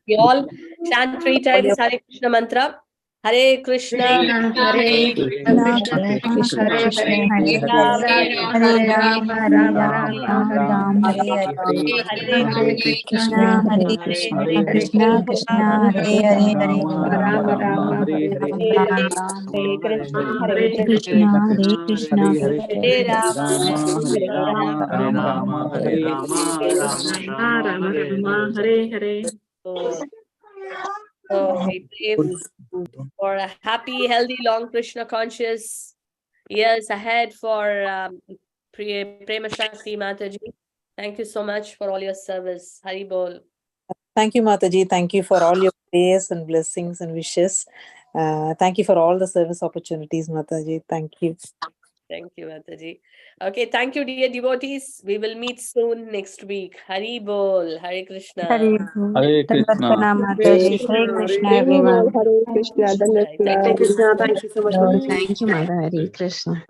We all chant 3 times Hare Krishna mantra. Hare Krishna, Hare Krishna, Krishna, Hare Krishna Krishna, Hare Krishna Hare, Krishna, Hare Hare Rama, Hare, Rama Rama Rama, Rama, Hare Hare Hare. Hare, Hare Krishna Krishna, Krishna, Hare Hare Krishna, Hare, Krishna Krishna, Hare Hare, Rama Rama Rama, Rama, Hare Hare Hare, Hare. Rama Hare Krishna, Hare, Hare Hare Krishna, Hare Krishna, Krishna, Hare Hare, Hare Rama, Hare Rama, Hare Rama, Hare Rama Rama, Hare Rama, Rama Rama, Rama Hare Rama, Hare. Hare Hare. So we pray for a happy, healthy, long Krishna conscious years ahead for Prema Shakti Mataji. Thank you so much for all your service. Hari Bol. Thank you, Mataji. Thank you for all your prayers and blessings and wishes. Thank you for all the service opportunities, Mataji. Thank you. Thank you, Mataji. Okay, thank you, dear devotees. We will meet soon next week. Hari Bol. Hare Krishna. Hare Krishna. Hare Krishna, everyone. Hare Krishna, Right. Hare Krishna. Thank you so much, Mataji. Thank you, Mother. Hare Krishna.